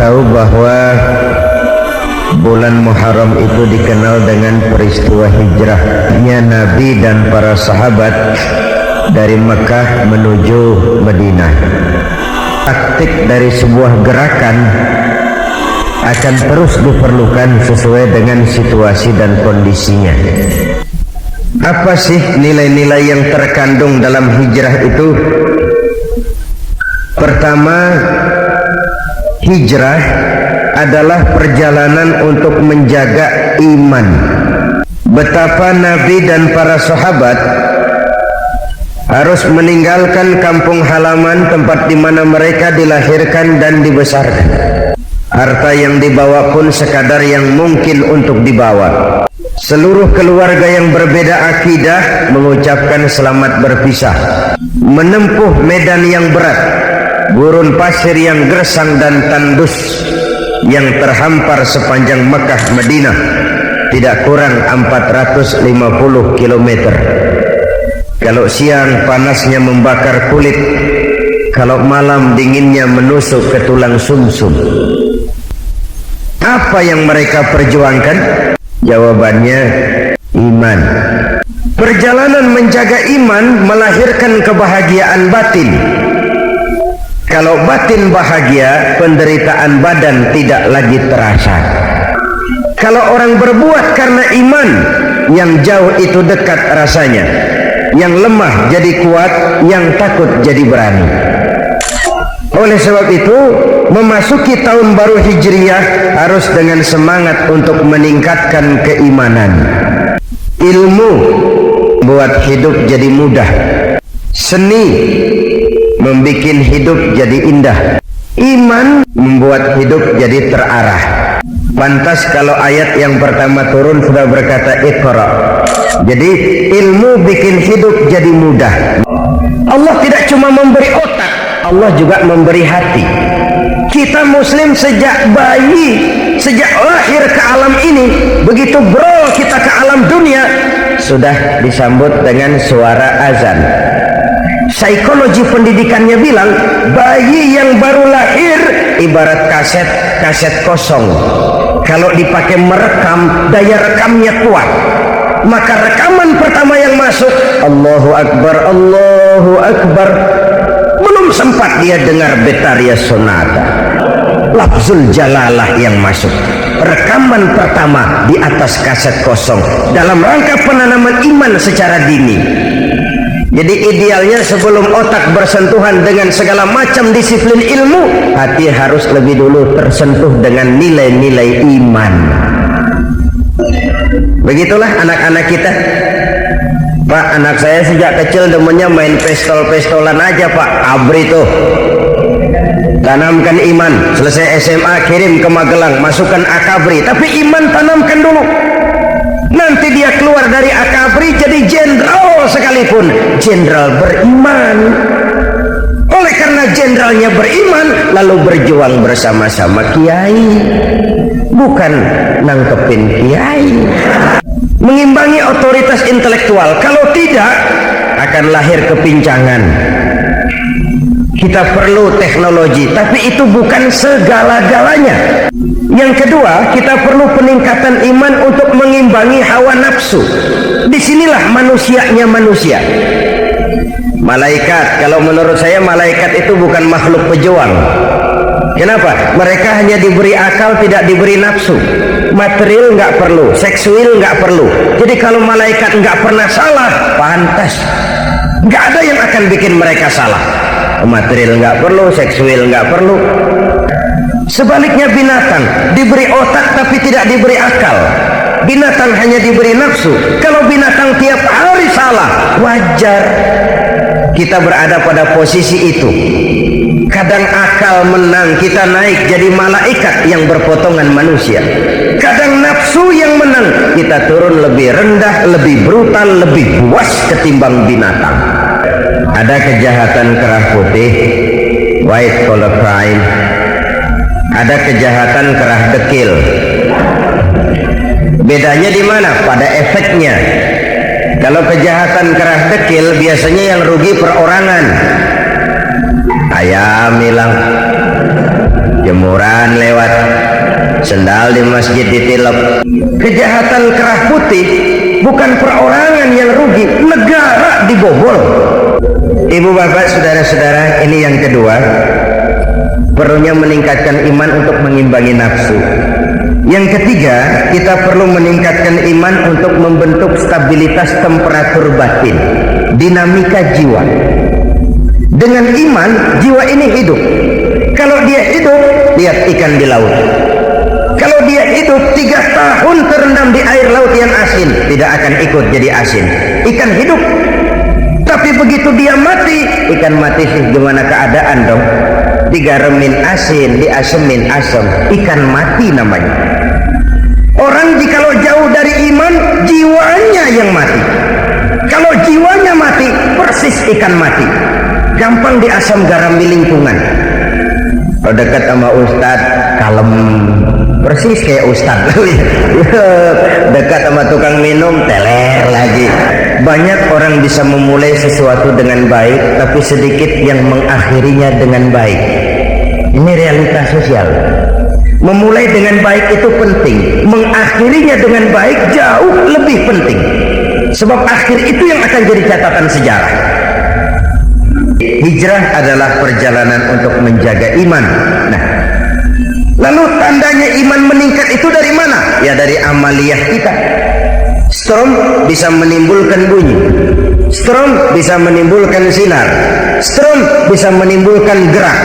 tahu bahwa bulan Muharram itu dikenal dengan peristiwa hijrahnya Nabi dan para sahabat dari Mekah menuju Madinah. Taktik dari sebuah gerakan akan terus diperlukan sesuai dengan situasi dan kondisinya. Apa sih nilai-nilai yang terkandung dalam hijrah itu? Pertama, hijrah adalah perjalanan untuk menjaga iman. Betapa Nabi dan para sahabat harus meninggalkan kampung halaman, tempat di mana mereka dilahirkan dan dibesarkan. Harta yang dibawa pun sekadar yang mungkin untuk dibawa. Seluruh keluarga yang berbeda akidah mengucapkan selamat berpisah. Menempuh medan yang berat, gurun pasir yang gersang dan tandus yang terhampar sepanjang Mekah Madinah, tidak kurang 450 km. Kalau siang panasnya membakar kulit, kalau malam dinginnya menusuk ke tulang sumsum. Apa yang mereka perjuangkan? Jawabannya iman. Perjalanan menjaga iman melahirkan kebahagiaan batin. Kalau batin bahagia, penderitaan badan tidak lagi terasa. Kalau orang berbuat karena iman, yang jauh itu dekat rasanya, yang lemah jadi kuat, yang takut jadi berani. Oleh sebab itu, memasuki tahun baru Hijriyah harus dengan semangat untuk meningkatkan keimanan. Ilmu buat hidup jadi mudah. Seni membikin hidup jadi indah. Iman membuat hidup jadi terarah. Pantas kalau ayat yang pertama turun sudah berkata Iqra. Jadi ilmu bikin hidup jadi mudah. Allah tidak cuma memberi otak, Allah juga memberi hati. Kita muslim sejak bayi, sejak lahir ke alam ini, begitu bro kita ke alam dunia, sudah disambut dengan suara azan. Psikologi pendidikannya bilang bayi yang baru lahir ibarat kaset kosong. Kalau dipakai merekam, daya rekamnya kuat. Maka rekaman pertama yang masuk Allahu Akbar, Allahu Akbar, belum sempat dia dengar Betaria Sonata, lafzul jalalah yang masuk. Rekaman pertama di atas kaset kosong dalam rangka penanaman iman secara dini. Jadi idealnya sebelum otak bersentuhan dengan segala macam disiplin ilmu, hati harus lebih dulu tersentuh dengan nilai-nilai iman. Begitulah anak-anak kita. Pak, anak saya sejak kecil demennya main pistol-pistolan aja Pak. Abri tuh. Tanamkan iman. Selesai SMA kirim ke Magelang, masukkan akabri. Tapi iman tanamkan dulu. Nanti dia keluar dari akabri jadi jenderal sekalipun, jenderal beriman. Oleh karena jenderalnya beriman, lalu berjuang bersama-sama kiai, bukan nangkepin kiai. Mengimbangi otoritas intelektual. Kalau tidak, akan lahir kepincangan. Kita perlu teknologi, tapi itu bukan segala-galanya. Yang kedua, kita perlu peningkatan iman untuk mengimbangi hawa nafsu. Disinilah manusianya manusia. Malaikat, kalau menurut saya malaikat itu bukan makhluk pejuang. Kenapa? Mereka hanya diberi akal, tidak diberi nafsu. Material nggak perlu, seksual nggak perlu. Jadi kalau malaikat nggak pernah salah, pantas. Nggak ada yang akan bikin mereka salah. Material nggak perlu, seksual nggak perlu. Sebaliknya binatang diberi otak tapi tidak diberi akal. Binatang hanya diberi nafsu. Kalau binatang tiap hari salah, wajar. Kita berada pada posisi itu. Kadang akal menang, kita naik jadi malaikat yang berpotongan manusia. Kadang nafsu yang menang, kita turun lebih rendah, lebih brutal, lebih buas ketimbang binatang. Ada kejahatan kerah putih, white collar crime. Ada kejahatan kerah dekil. Bedanya di mana? Pada efeknya. Kalau kejahatan kerah dekil biasanya yang rugi perorangan. Ayam hilang, jemuran lewat, sendal di masjid ditilep. Kejahatan kerah putih bukan perorangan yang rugi, negara dibobol. Ibu bapak saudara-saudara, ini yang kedua, perlunya meningkatkan iman untuk mengimbangi nafsu. Yang ketiga, kita perlu meningkatkan iman untuk membentuk stabilitas temperatur batin, dinamika jiwa. Dengan iman, jiwa ini hidup. Kalau dia hidup, lihat ikan di laut. Kalau dia hidup 3 tahun terendam di air laut yang asin, tidak akan ikut jadi asin. Ikan hidup. Tapi begitu dia mati, ikan mati sih gimana keadaan dong? Digaremin asin, diasemin asam, ikan mati namanya. Orang jikalau jauh dari iman, jiwanya yang mati. Kalau jiwanya mati, persis ikan mati. Gampang diasam garam di lingkungan. Kalau dekat sama ustadz, kalem, persis kayak ustadz. Dekat sama tukang minum, teler lagi. Banyak orang bisa memulai sesuatu dengan baik, tapi sedikit yang mengakhirinya dengan baik. Ini realitas sosial. Memulai dengan baik itu penting, mengakhirinya dengan baik jauh lebih penting. Sebab akhir itu yang akan jadi catatan sejarah. Hijrah adalah perjalanan untuk menjaga iman. Nah, lalu tandanya iman meningkat itu dari mana? Ya dari amaliyah kita. Strom bisa menimbulkan bunyi, strom bisa menimbulkan sinar, strom bisa menimbulkan gerak.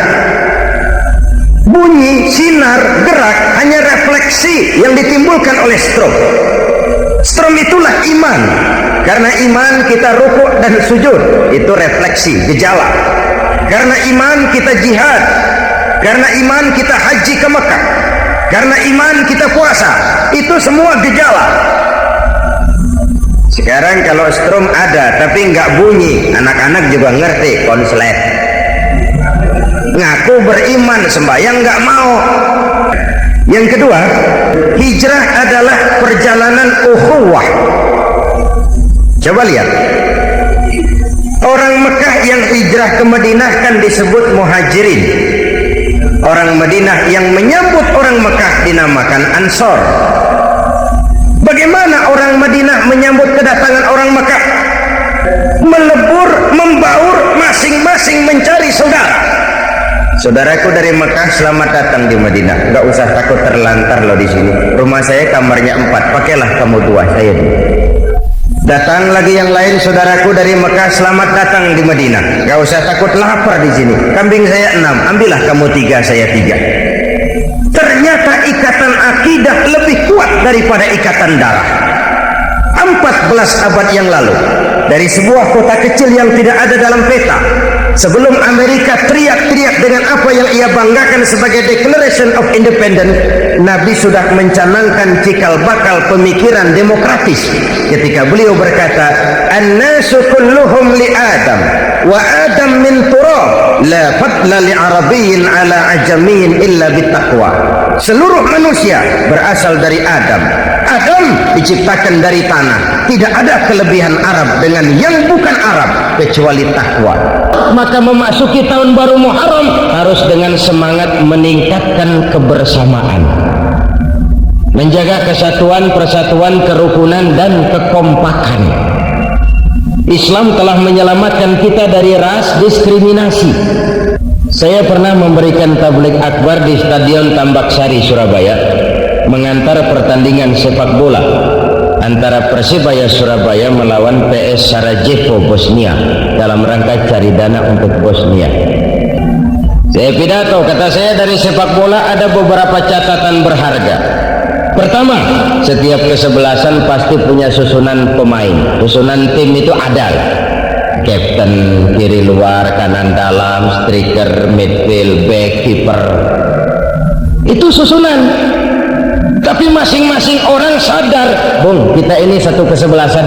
Bunyi, sinar, gerak hanya refleksi yang ditimbulkan oleh strom. Strom itulah iman. Karena iman kita rukuk dan sujud, itu refleksi, gejala. Karena iman kita jihad, karena iman kita haji ke Mekah, karena iman kita puasa, itu semua gejala. Sekarang kalau strom ada tapi nggak bunyi, anak-anak juga ngerti, konslet. Ngaku beriman, sembahyang nggak mau. Yang kedua, hijrah adalah perjalanan ukhuwah. Coba lihat, orang Mekah yang hijrah ke Madinah kan disebut muhajirin. Orang Madinah yang menyambut orang Mekah dinamakan Ansor. Bagaimana orang Madinah menyambut kedatangan orang Mekah? Melebur, membaur, masing-masing mencari saudara. Saudaraku dari Mekah, selamat datang di Madinah. Enggak usah takut terlantar loh di sini. Rumah saya kamarnya 4, pakailah kamu 2, saya. Datang lagi yang lain, saudaraku dari Mekah, selamat datang di Madinah. Enggak usah takut lapar di sini. Kambing saya 6, ambillah kamu 3, saya 3. Ternyata ikatan akidah lebih kuat daripada ikatan darah. 14 abad yang lalu, dari sebuah kota kecil yang tidak ada dalam peta, sebelum Amerika teriak-teriak dengan apa yang ia banggakan sebagai Declaration of Independence, Nabi sudah mencanangkan cikal bakal pemikiran demokratis ketika beliau berkata, "An-nasu kulluhum li Adam, wa Adam min turab, la fadla li Arabiyyin ala ajamiyyin illa bittaqwa." Seluruh manusia berasal dari Adam. Adam diciptakan dari tanah. Tidak ada kelebihan Arab dengan yang bukan Arab kecuali takwa. Maka memasuki tahun baru Muharram harus dengan semangat meningkatkan kebersamaan, menjaga kesatuan, persatuan, kerukunan dan kekompakan. Islam telah menyelamatkan kita dari ras diskriminasi. Saya pernah memberikan tabligh akbar di Stadion Tambak Sari, Surabaya, mengantar pertandingan sepak bola antara Persebaya Surabaya melawan PS Sarajevo Bosnia dalam rangka cari dana untuk Bosnia. Saya pidato, kata saya, dari sepak bola ada beberapa catatan berharga. Pertama, setiap kesebelasan pasti punya susunan pemain. Susunan tim itu ada. Kapten, kiri luar, kanan dalam, striker, midfield, back, kiper. Itu susunan. Tapi masing-masing orang sadar, Bung, kita ini satu kesebelasan.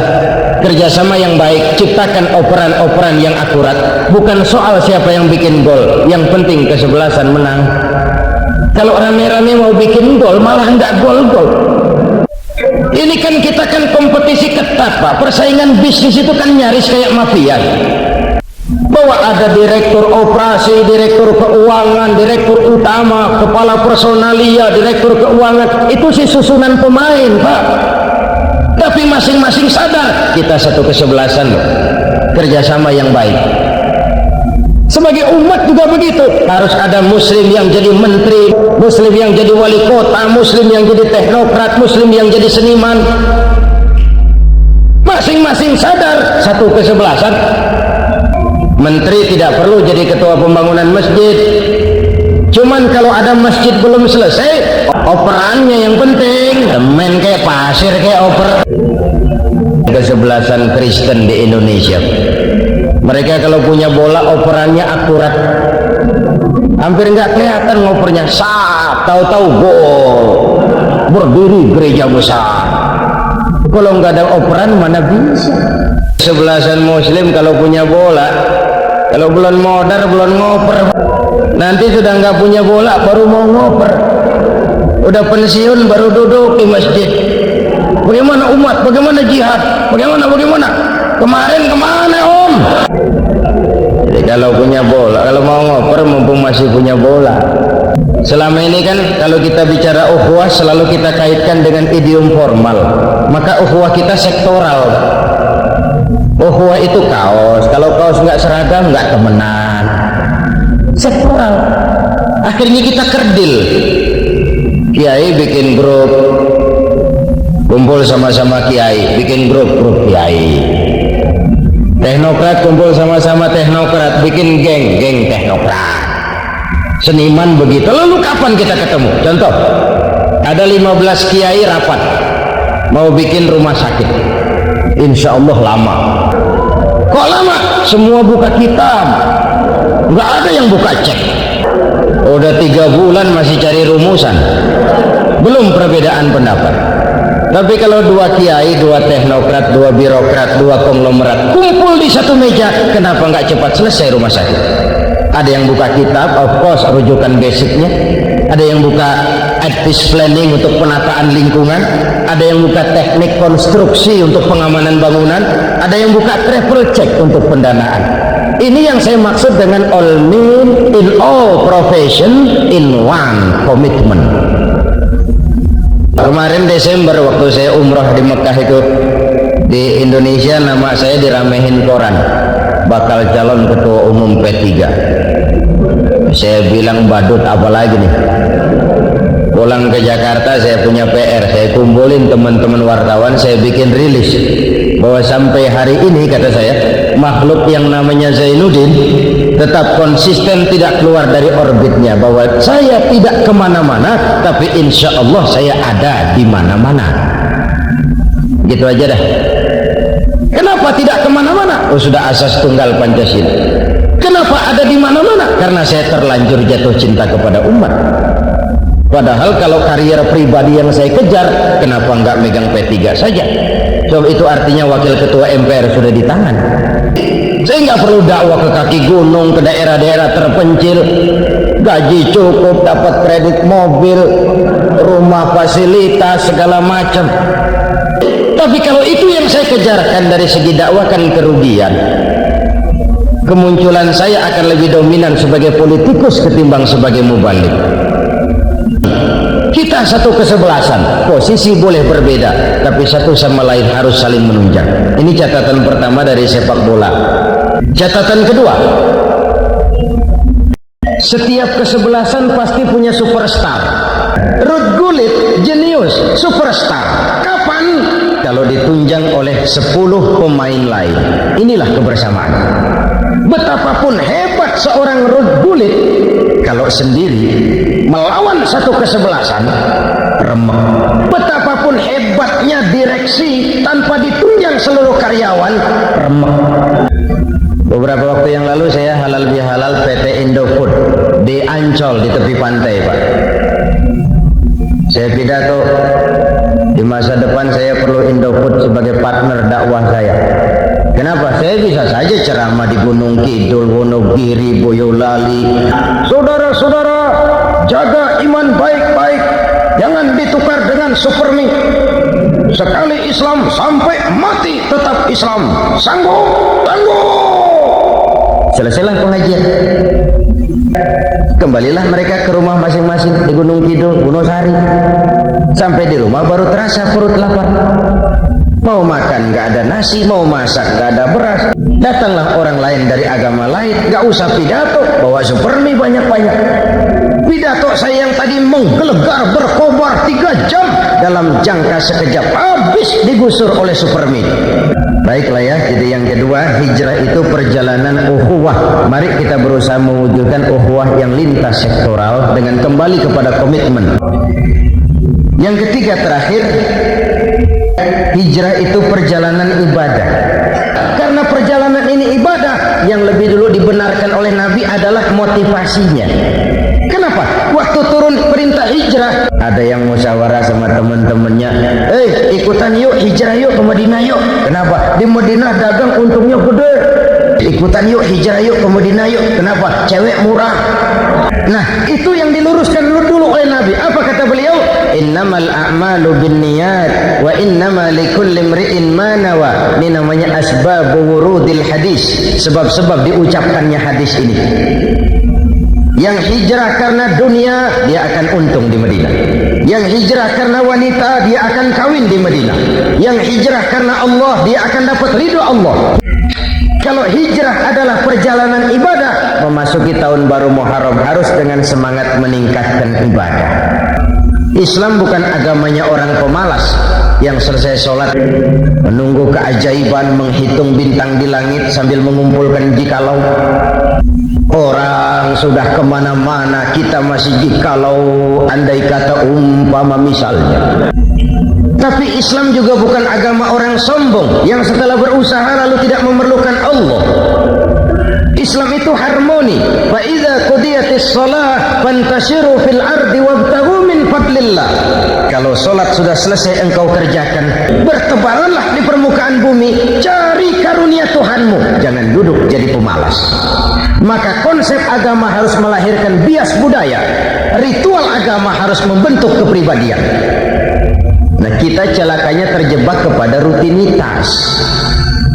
Kerjasama yang baik, ciptakan operan-operan yang akurat. Bukan soal siapa yang bikin gol, yang penting kesebelasan menang. Kalau rame-rame mau bikin gol, malah nggak gol-gol. Ini kan kita kan kompetisi ketat, Pak. Persaingan bisnis itu kan nyaris kayak mafia. bahwa ada direktur operasi, direktur keuangan, direktur utama, kepala personalia, direktur keuangan, itu sih susunan pemain, Pak. Tapi masing-masing sadar kita satu kesebelasan loh, kerjasama yang baik. Sebagai umat juga begitu, harus ada muslim yang jadi menteri, muslim yang jadi wali kota, muslim yang jadi teknokrat, muslim yang jadi seniman. Masing-masing sadar satu kesebelasan. Menteri tidak perlu jadi ketua pembangunan masjid, cuman kalau ada masjid belum selesai, operannya yang penting. Main kayak pasir kayak oper. Kesebelasan Kristen di Indonesia, mereka kalau punya bola operannya akurat, hampir nggak kelihatan ngopernya, tahu-tahu gol, berdiri gereja besar. Kalau nggak ada operan mana bisa. Kesebelasan Muslim kalau punya bola, kalau belum modar belum ngoper, nanti sudah nggak punya bola baru mau ngoper, udah pensiun baru duduk di masjid. Bagaimana umat, bagaimana jihad, bagaimana kemarin kemana om? Jadi kalau punya bola, kalau mau ngoper mumpung masih punya bola. Selama ini kan kalau kita bicara ukhuwah selalu kita kaitkan dengan idiom formal, maka ukhuwah kita sektoral. Ukhuwah itu kaos, kalau kaos nggak seragam nggak temenan. Sektoral. Akhirnya kita kerdil. Kiai bikin grup, kumpul sama-sama kiai, bikin grup kiai. Teknokrat kumpul sama-sama teknokrat, bikin geng teknokrat. Seniman begitu. Lalu kapan kita ketemu? Contoh, ada 15 kiai rapat mau bikin rumah sakit, insya Allah lama. Kok lama? Semua buka kitab, nggak ada yang buka cek. Udah 3 bulan masih cari rumusan, belum perbedaan pendapat. Tapi kalau 2 kiai, 2 teknokrat, 2 birokrat, 2 konglomerat kumpul di satu meja, kenapa nggak cepat selesai rumah sakit? Ada yang buka kitab, of course rujukan basicnya. Ada yang buka advice planning untuk penataan lingkungan. Ada yang buka teknik konstruksi untuk pengamanan bangunan. Ada yang buka travel check untuk pendanaan. Ini yang saya maksud dengan all men in all profession in one commitment. Kemarin Desember waktu saya umroh di Mekah itu, di Indonesia nama saya diramehin koran, bakal calon ketua umum P3. Saya bilang badut apalagi nih. Pulang ke Jakarta saya punya PR, saya kumpulin teman-teman wartawan, saya bikin rilis bahwa sampai hari ini kata saya, makhluk yang namanya Zainuddin tetap konsisten tidak keluar dari orbitnya, bahwa saya tidak kemana-mana tapi insya Allah saya ada di mana-mana. Gitu aja dah. Kenapa tidak kemana-mana? Oh sudah asas tunggal Pancasila. Kenapa ada di mana-mana? Karena saya terlanjur jatuh cinta kepada umat. Padahal kalau karier pribadi yang saya kejar, kenapa nggak megang P3 saja? So itu artinya wakil ketua MPR sudah di tangan. Saya nggak perlu dakwah ke kaki gunung, ke daerah-daerah terpencil, gaji cukup, dapat kredit mobil, rumah fasilitas segala macam. Tapi kalau itu yang saya kejarkan dari segi dakwah kan kerugian. Kemunculan saya akan lebih dominan sebagai politikus ketimbang sebagai mubalik. Kita satu kesebelasan, posisi boleh berbeda, tapi satu sama lain harus saling menunjang. Ini catatan pertama dari sepak bola. Catatan kedua, setiap kesebelasan pasti punya superstar. Ruud Gullit jenius, superstar. Kapan? Kalau ditunjang oleh 10 pemain lain. Inilah kebersamaan. Betapapun hebat seorang Ruud Gullit, kalau sendiri melawan satu kesebelasan remuk. Betapapun hebatnya direksi tanpa ditunjang seluruh karyawan remuk. Beberapa waktu yang lalu saya halal bihalal PT Indofood di Ancol di tepi pantai, Pak. Saya pidato, di masa depan saya perlu Indofood sebagai partner dakwah saya. Kenapa? Saya bisa saja ceramah di Gunung Kidul, Wonogiri, Boyolali. Saudara-saudara, jaga iman baik-baik, jangan ditukar dengan supermi. Sekali Islam sampai mati tetap Islam. Sanggup? Sanggup. Selesailah pengajian. Kembalilah mereka ke rumah masing-masing di Gunung Kidul, Wonosari. Sampai di rumah baru terasa perut lapar. Mau makan nggak ada nasi, mau masak nggak ada beras. Datanglah orang lain dari agama lain, nggak usah pidato, bawa supermi banyak-banyak. Pidato saya yang tadi menggelegar berkobar 3 jam dalam jangka sekejap habis digusur oleh supermi. Baiklah ya, jadi yang kedua, hijrah itu perjalanan ukhuwah. Mari kita berusaha mewujudkan ukhuwah yang lintas sektoral dengan kembali kepada komitmen. Yang ketiga terakhir, hijrah itu perjalanan ibadah. Karena perjalanan ini ibadah, yang lebih dulu dibenarkan oleh Nabi adalah motivasinya. Kenapa? Waktu turun perintah hijrah, ada yang musyawarah sama teman-temannya, ikutan yuk, hijrah yuk ke Madinah yuk. Kenapa? Di Madinah dagang untungnya gede. Ikutan yuk, hijrah yuk ke Madinah yuk. Kenapa? Cewek murah. Nah, itu yang diluruskan dulu oleh Nabi. Apa kata beliau? Innamal a'malu binniyat wa innama likulli imri'in ma nawa. Ini namanya asbabu wurudil hadis. Sebab-sebab diucapkannya hadis ini. Yang hijrah karena dunia, dia akan untung di Madinah. Yang hijrah karena wanita, dia akan kawin di Madinah. Yang hijrah karena Allah, dia akan dapat ridho Allah. Kalau hijrah adalah perjalanan ibadah, memasuki tahun baru Muharram harus dengan semangat meningkatkan ibadah. Islam bukan agamanya orang pemalas yang selesai sholat menunggu keajaiban, menghitung bintang di langit sambil mengumpulkan jikalau. Orang sudah kemana-mana, kita masih jikalau, andai kata umpama misalnya. Tapi Islam juga bukan agama orang sombong yang setelah berusaha lalu tidak memerlukan Allah. Islam itu harmoni. Fa idza qudiyatis shalah fantashiru fil ardi wabtaghu min fadlillah. Kalau salat sudah selesai engkau kerjakan, bertebaranlah di permukaan bumi, cari karunia Tuhanmu, jangan duduk jadi pemalas. Maka konsep agama harus melahirkan bias budaya. Ritual agama harus membentuk kepribadian. Nah, kita celakanya terjebak kepada rutinitas.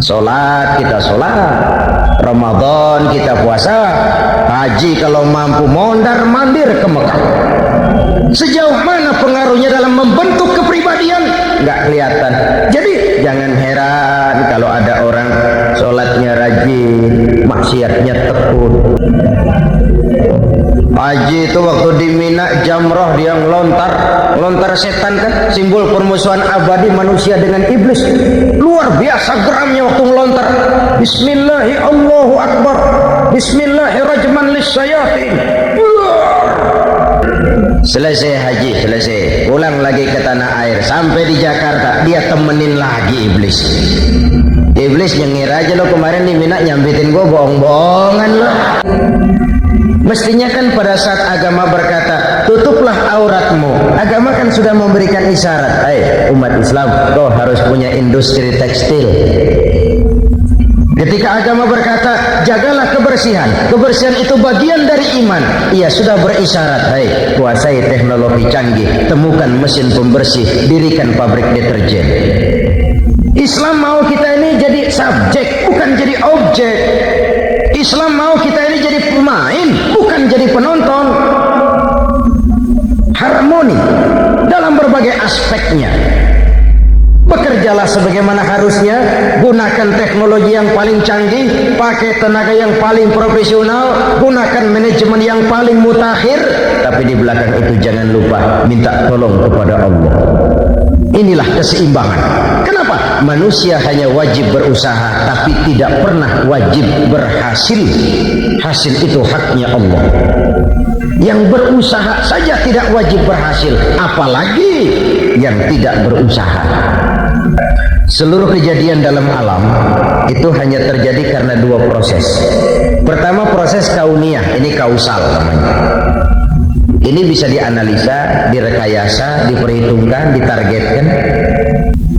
Sholat kita sholat, Ramadan kita puasa, haji kalau mampu mondar mandir ke Mekah. Sejauh mana pengaruhnya dalam membentuk kepribadian? Nggak kelihatan. Jadi jangan heran kalau ada orang sholatnya rajin, maksiatnya tekun. Haji itu waktu di Mina jamroh dia ngelontar setan kan, simbol permusuhan abadi manusia dengan iblis. Luar biasa geramnya waktu ngelontar. Bismillahi Allahu Akbar, Bismillahirrahmanirrahim lisyayatin. Selesai haji, selesai, pulang lagi ke tanah air. Sampai di Jakarta dia temenin lagi iblis. Iblis yang ngira aja lo kemarin di Mina nyambitin gue bohong-bohongan lo. Mestinya kan pada saat agama berkata tutuplah auratmu, agama kan sudah memberikan isyarat, umat Islam kau harus punya industri tekstil. Ketika agama berkata jagalah kebersihan, kebersihan itu bagian dari iman, ia sudah berisyarat, kuasai teknologi canggih, temukan mesin pembersih, dirikan pabrik deterjen. Islam mau kita ini jadi subjek, bukan jadi objek. Islam mau kita ini jadi pemain, bukan jadi penonton. Harmoni dalam berbagai aspeknya. Bekerjalah sebagaimana harusnya, gunakan teknologi yang paling canggih, pakai tenaga yang paling profesional, gunakan manajemen yang paling mutakhir, tapi di belakang itu jangan lupa minta tolong kepada Allah. Inilah keseimbangan. Kenapa? Manusia hanya wajib berusaha, tapi tidak pernah wajib berhasil. Hasil itu haknya Allah. Yang berusaha saja tidak wajib berhasil, apalagi yang tidak berusaha. Seluruh kejadian dalam alam itu hanya terjadi karena dua proses. Pertama proses kauniyah, ini kausal namanya. Ini bisa dianalisa, direkayasa, diperhitungkan, ditargetkan.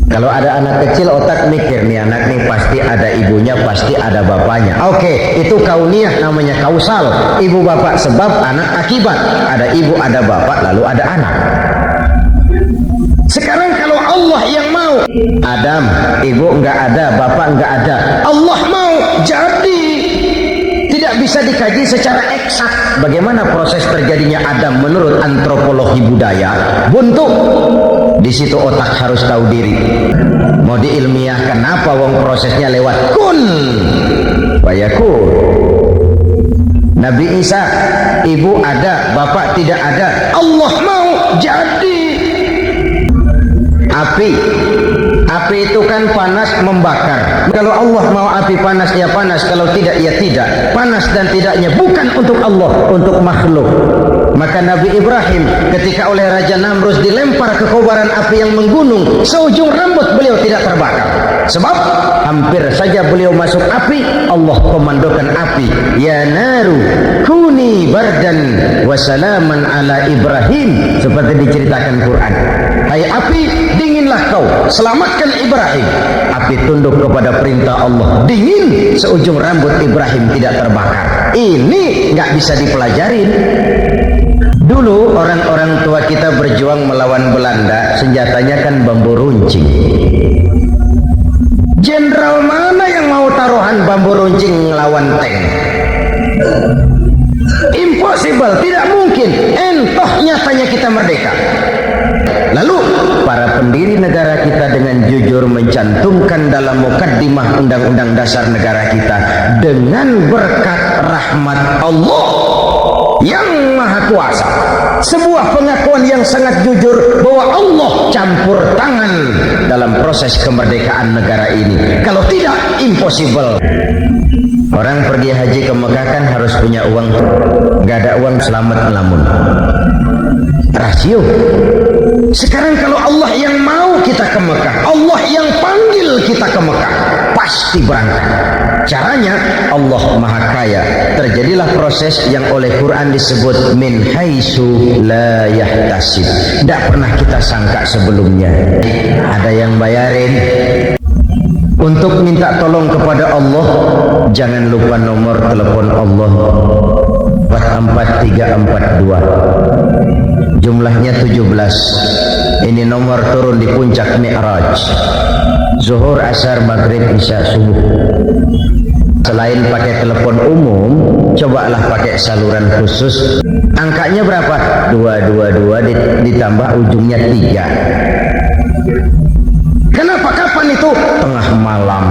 Kalau ada anak kecil otak mikir nih anak nih pasti ada ibunya, pasti ada bapaknya. Oke, itu kauniyah namanya kausal. Ibu bapak sebab, anak akibat. Ada ibu, ada bapak, lalu ada anak. Sekarang kalau Allah yang mau, Adam, ibu enggak ada, bapak enggak ada. Allah mau jadi. bisa dikaji secara eksak. Bagaimana proses terjadinya Adam menurut antropologi budaya? Buntu. Di situ otak harus tahu diri. Mau diilmiahkan apa wong prosesnya lewat kun fayakun. Nabi Isa, ibu ada, bapak tidak ada. Allah mau jadi. Api itu kan panas membakar. Kalau Allah mau api panas ya panas, kalau tidak ya tidak. Panas dan tidaknya bukan untuk Allah, untuk makhluk. Maka Nabi Ibrahim ketika oleh Raja Namrus dilempar ke kobaran api yang menggunung, seujung rambut beliau tidak terbakar. Sebab hampir saja beliau masuk api, Allah komandokan api, ya naru kuni bardan wa salaman ala Ibrahim, seperti diceritakan Quran. Hai api, dinginlah kau, selamatkan Ibrahim. Api tunduk kepada perintah Allah, dingin, seujung rambut Ibrahim tidak terbakar. Ini nggak bisa dipelajarin. Dulu orang-orang tua kita berjuang melawan Belanda, senjatanya kan bambu runcing. Jenderal mana yang mau taruhan bambu runcing ngelawan tank? Impossible, tidak mungkin. Entoh nyatanya kita merdeka. Lalu para pendiri negara kita dengan jujur mencantumkan dalam mukaddimah undang-undang dasar negara kita, dengan berkat rahmat Allah yang maha kuasa, sebuah pengakuan yang sangat jujur bahwa Allah campur tangan dalam proses kemerdekaan negara ini. Kalau tidak, impossible. Orang pergi haji ke Mekah kan harus punya uang. Gak ada uang, selamat melamun. Rasio. Sekarang kalau Allah yang mau kita ke Mekah, Allah yang panggil kita ke Mekah, pasti berangkat. Caranya Allah maha kaya. Terjadilah proses yang oleh Quran disebut min haitsu la yahtasib. Tidak pernah kita sangka sebelumnya. Ada yang bayarin. Untuk minta tolong kepada Allah, jangan lupa nomor telepon Allah 44342. Jumlahnya 17. Ini nomor turun di puncak Mi'raj. Zuhur, asar, maghrib, isya, subuh. Selain pakai telepon umum, cobalah pakai saluran khusus. Angkanya berapa? 222 ditambah ujungnya 3. Kenapa? Kapan itu? Tengah malam.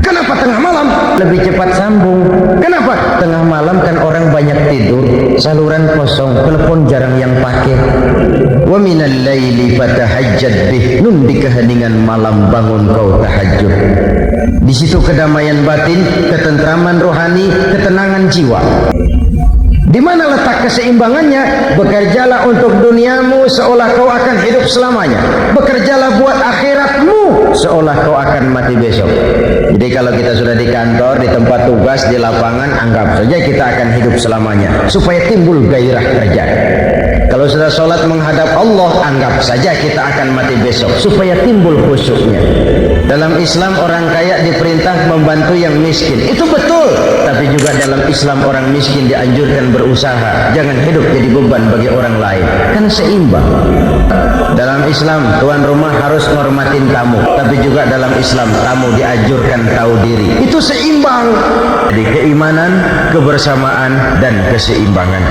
Kenapa tengah malam? Lebih cepat sambung. Kenapa? Tengah malam kan orang banyak tidur, saluran kosong, telepon jarang yang pakai. Wa minal laili fatahajjad bih. Nun di keheningan malam bangun kau tahajud. Di situ kedamaian batin, ketentraman rohani, ketenangan jiwa. Di mana letak keseimbangannya? Bekerjalah untuk duniamu seolah kau akan hidup selamanya. Bekerjalah buat akhiratmu seolah kau akan mati besok. Jadi kalau kita sudah di kantor, di tempat tugas, di lapangan, anggap saja kita akan hidup selamanya, supaya timbul gairah kerja. Kalau sudah sholat menghadap Allah, anggap saja kita akan mati besok, supaya timbul khusyuknya. Dalam Islam orang kaya diperintah membantu yang miskin, itu betul. Tapi juga dalam Islam orang miskin dianjurkan berusaha, jangan hidup jadi beban bagi orang lain, kan seimbang. Dalam Islam tuan rumah harus menghormatin tamu, tapi juga dalam Islam tamu dianjurkan tahu diri, itu seimbang. Jadi keimanan, kebersamaan, dan keseimbangan.